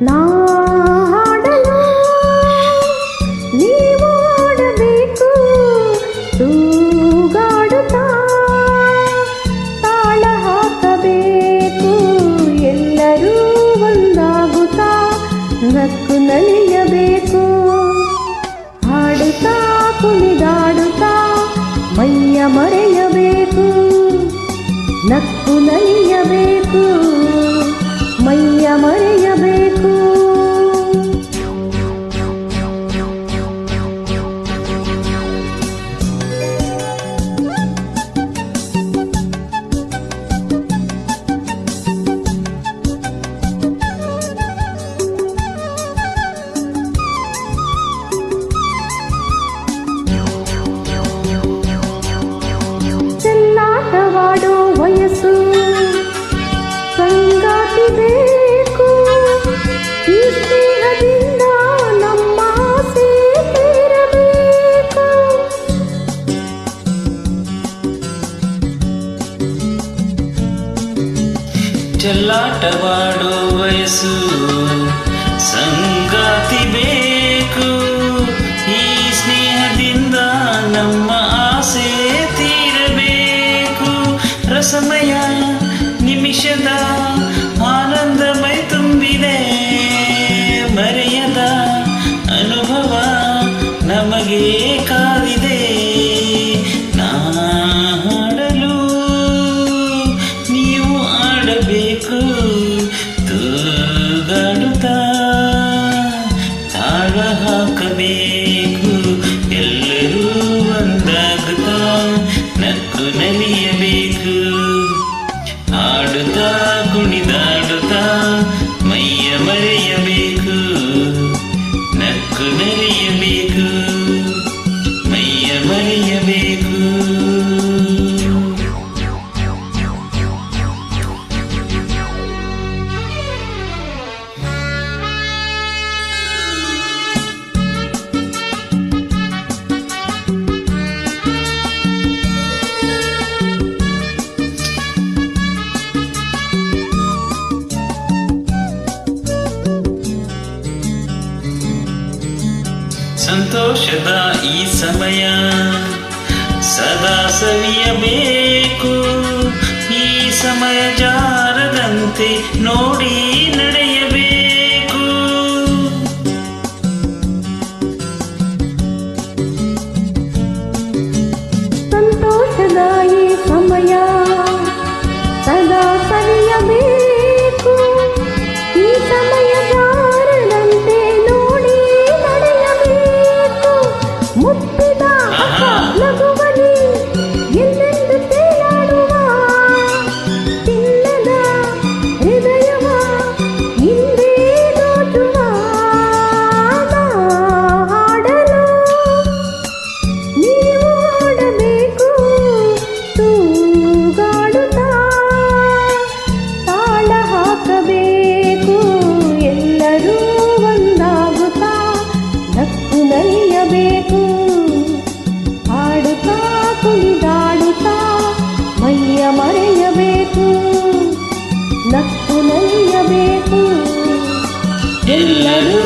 ನಾ ಹಾಡಲು ನೀವು ಹಾಡಬೇಕು, ತೂಗಾಡುತ್ತಾ ತಾಳ ಹಾಕಬೇಕು, ಎಲ್ಲರೂ ಒಂದಾಗುತ್ತಾ ನಕ್ಕು ನಲಿಯಬೇಕು. ಹಾಡುತ್ತಾ ಕುಣಿದಾಡುತ್ತಾ ಮೈಯ ಮರೆಯಬೇಕು, ನಕ್ಕು ನಲಿಯಬೇಕು, ಮೈಯ ಮರೆಯಬೇಕು. ಚೆಲ್ಲಾಟವಾಡೋ ವಯಸ್ಸು, ಸಂಗಾತಿ ಬೇಕು, ಈ ಸ್ನೇಹದಿಂದ ನಮ್ಮ ಆಸೆ ತೀರಬೇಕು. ಚೆಲ್ಲಾಟವಾಡೋ ವಯಸ್ಸು, ಸಂಗಾತಿ ಬೇಕು, ಈ ಸ್ನೇಹದಿಂದ ನಮ್ಮ ಆಸೆ ತೀರಬೇಕು. ರಸಮಯ ನಿಮಿಷದ ಆನಂದಮಯ ತುಂಬಿದೆ, ಮರೆಯದ ಅನುಭವ ನಮಗೆ ಕಾದಿದೆ. ನಾ ಹಾಡಲು ನೀವು ಆಡಬೇಕು, ತೂಗಾಡುತ್ತಾ ತಾಳ ಹಾಕಬೇಕು, ಎಲ್ಲರೂ ಒಂದಾಗುತ್ತಾ ನಕ್ಕು ನಲಿಯಬೇಕು. ಆಡುತ್ತಾ ಕುಣಿದಾಡುತ್ತಾ ಮೈಯ ಮರೆಯಬೇಕು, ನಕ್ಕು ನಲಿಯಬೇಕು, ಮೈಯ ಮರೆಯಬೇಕು. ಸಂತೋಷದ ಈ ಸಮಯ ಸದಾ ಸವಿಯಬೇಕು, ಈ ಸಮಯ ಜಾರದಂತೆ ನೋಡಿ ನಡೆಯಬೇಕು. ಸಂತೋಷದ ಈ ಸಮಯ ಸದಾ ಸವಿಯಬೇಕು, ಈ ಸಮಯ ಜಾರದಂತೆ ನೋಡಿ ನಡೆಯಬೇಕು. ಮುತ್ತಿದ ಲಘುವಲಿ ಎಲ್ಲೆಂದು ತೇಲಾಡುವ ಚಿನ್ನದ ಹೃದಯವ ಹಿಂದೆ ದೋಚುವ. ಹಾಡಲು ನೀವು ಹಾಡಬೇಕು, ತೂಗಾಡುತ್ತಾ ತಾಳ ಹಾಕಬೇಕು, ಎಲ್ಲರೂ ಒಂದಾಗುತ್ತಾ ನಕ್ಕು ನಲಿಯಬೇಕು. ಹಾಡುತ್ತಾ ಕುಣಿದಾಡುತ್ತಾ ಮೈಯ ಮರೆಯಬೇಕು, ನಕ್ಕು ನಲಿಯಬೇಕು, ಎಲ್ಲರೂ